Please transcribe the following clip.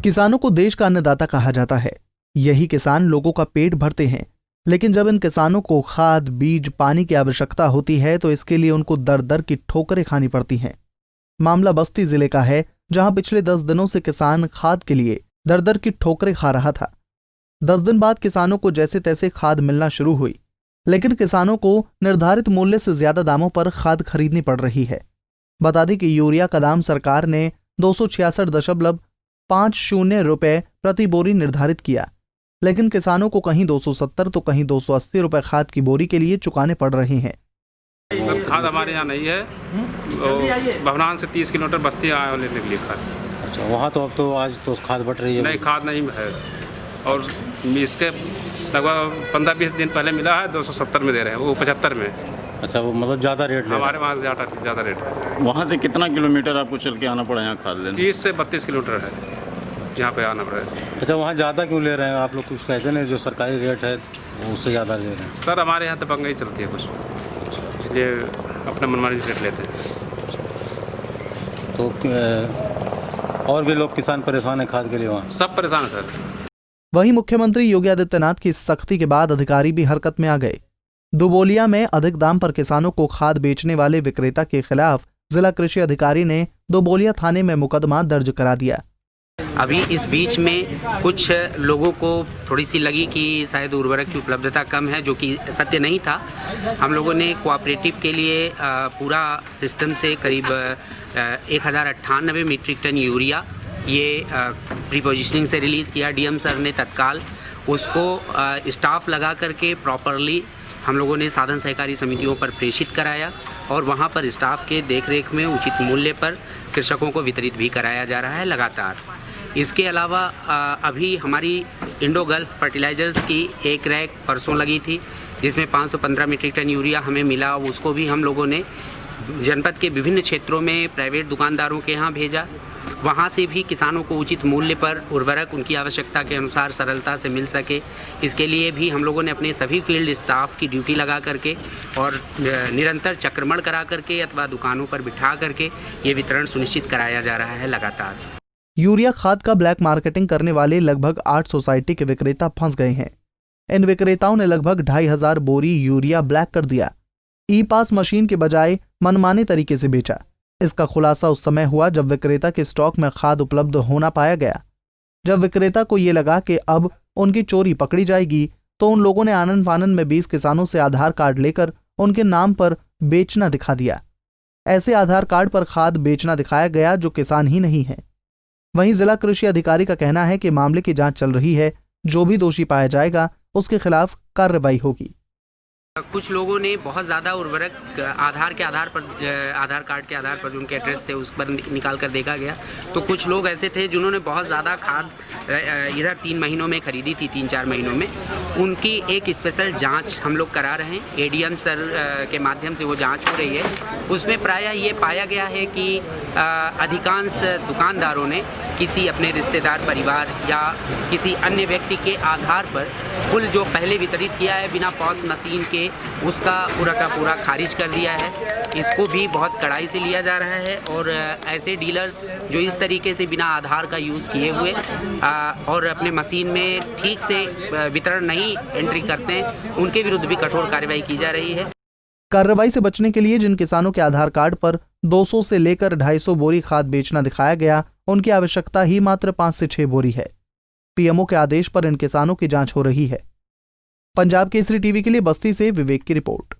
किसानों को देश का अन्नदाता कहा जाता है। यही किसान लोगों का पेट भरते हैं, लेकिन जब इन किसानों को खाद, बीज, पानी की आवश्यकता होती है तो इसके लिए उनको दर दर की ठोकरें खानी पड़ती हैं। मामला बस्ती जिले का है, जहां पिछले 10 दिनों से किसान खाद के लिए दर दर की ठोकरें खा रहा था। 10 दिन बाद किसानों को जैसे तैसे खाद मिलना शुरू हुई, लेकिन किसानों को निर्धारित मूल्य से ज्यादा दामों पर खाद खरीदनी पड़ रही है। बता दें कि यूरिया का दाम सरकार ने 266.50 रुपए प्रति बोरी निर्धारित किया, लेकिन किसानों को कहीं 270 तो कहीं 280 रुपए खाद की बोरी के लिए चुकाने पड़ रहे हैं। खाद हमारे यहाँ नहीं है, भवनान से 30 किलोमीटर बस्ती आए हो लेने के लिए खाद। अच्छा, वहाँ तो अब तो आज तो खाद बट रही है? नहीं, खाद नहीं है, और इसके लगभग 15-20 दिन पहले मिला है, 270 में दे रहे हैं, वो 75 में। अच्छा, वो मतलब ज़्यादा रेट है? हमारे वहाँ ज़्यादा रेट है। वहाँ से कितना किलोमीटर आपको चल के आना पड़ा यहाँ खाद लेने? 30 से 32 किलोमीटर है यहाँ पे आना पड़ा है। अच्छा, वहाँ ज़्यादा क्यों ले रहे हैं आप लोग? कुछ कहते नहीं, जो सरकारी रेट है उससे ज़्यादा ले रहे हैं? सर, हमारे यहाँ दबंगई चलती है कुछ, इसलिए अपना मनमानी रेट लेते हैं। तो और भी लोग किसान परेशान हैं खाद के लिए? वहाँ सब परेशान है सर। वहीं मुख्यमंत्री योगी आदित्यनाथ की सख्ती के बाद अधिकारी भी हरकत में आ गए। दुबोलिया में अधिक दाम पर किसानों को खाद बेचने वाले विक्रेता के खिलाफ जिला कृषि अधिकारी ने दुबोलिया थाने में मुकदमा दर्ज करा दिया। अभी इस बीच में कुछ लोगों को थोड़ी सी लगी कि शायद उर्वरक की उपलब्धता कम है, जो कि सत्य नहीं था। हम लोगों ने कोऑपरेटिव के लिए पूरा सिस्टम से करीब 1098 मीट्रिक टन यूरिया ये प्रीपोजिशनिंग से रिलीज़ किया। डीएम सर ने तत्काल उसको स्टाफ लगा करके प्रॉपरली हम लोगों ने साधन सहकारी समितियों पर प्रेषित कराया, और वहाँ पर स्टाफ के देखरेख में उचित मूल्य पर कृषकों को वितरित भी कराया जा रहा है लगातार। इसके अलावा अभी हमारी इंडो गल्फ फर्टिलाइज़र्स की एक रैक परसों लगी थी, जिसमें 515 मीट्रिक टन यूरिया हमें मिला। उसको भी हम लोगों ने जनपद के विभिन्न क्षेत्रों में प्राइवेट दुकानदारों के यहाँ भेजा। वहाँ से भी किसानों को उचित मूल्य पर उर्वरक उनकी आवश्यकता के अनुसार सरलता से मिल सके, इसके लिए भी हम लोगों ने अपने सभी फील्ड स्टाफ की ड्यूटी लगा करके और निरंतर चक्रमण करा करके अथवा दुकानों पर बिठा करके ये वितरण सुनिश्चित कराया जा रहा है लगातार। यूरिया खाद का ब्लैक मार्केटिंग करने वाले लगभग 8 सोसाइटी के विक्रेता फंस गए हैं। इन विक्रेताओं ने लगभग 2500 बोरी यूरिया ब्लैक कर दिया। ई पास मशीन के बजाय मनमाने तरीके से बेचा। इसका खुलासा उस समय हुआ जब विक्रेता के स्टॉक में खाद उपलब्ध होना पाया गया। जब विक्रेता को ये लगा कि अब उनकी चोरी पकड़ी जाएगी, तो उन लोगों ने आनन फानन में 20 किसानों से आधार कार्ड लेकर उनके नाम पर बेचना दिखा दिया। ऐसे आधार कार्ड पर खाद बेचना दिखाया गया जो किसान ही नहीं है। वहीं जिला कृषि अधिकारी का कहना है कि मामले की जांच चल रही है, जो भी दोषी पाया जाएगा उसके खिलाफ कार्रवाई होगी। कुछ लोगों ने बहुत ज़्यादा उर्वरक आधार कार्ड के आधार पर जो उनके एड्रेस थे उस पर निकाल कर देखा गया, तो कुछ लोग ऐसे थे जिन्होंने बहुत ज़्यादा खाद इधर 3 महीनों में खरीदी थी, 3-4 महीनों में। उनकी एक स्पेशल जांच हम लोग करा रहे हैं, एडीएम सर के माध्यम से वो जांच हो रही है। उसमें प्रायः ये पाया गया है कि अधिकांश दुकानदारों ने किसी अपने रिश्तेदार, परिवार या किसी अन्य व्यक्ति के आधार पर कुल जो पहले वितरित किया है बिना पॉस मशीन के, उसका पूरा का पूरा खारिज कर दिया है। इसको भी बहुत कड़ाई से लिया जा रहा है, और ऐसे डीलर्स जो इस तरीके से बिना आधार का यूज़ किए हुए और अपने मशीन में ठीक से वितरण नहीं एंट्री करते हैं, उनके विरुद्ध भी कठोर कार्रवाई की जा रही है। कार्रवाई से बचने के लिए जिन किसानों के आधार कार्ड पर 200 से लेकर 250 बोरी खाद बेचना दिखाया गया, उनकी आवश्यकता ही मात्र 5 से 6 बोरी है। पीएमओ के आदेश पर इन किसानों की जांच हो रही है। पंजाब केसरी टीवी के लिए बस्ती से विवेक की रिपोर्ट।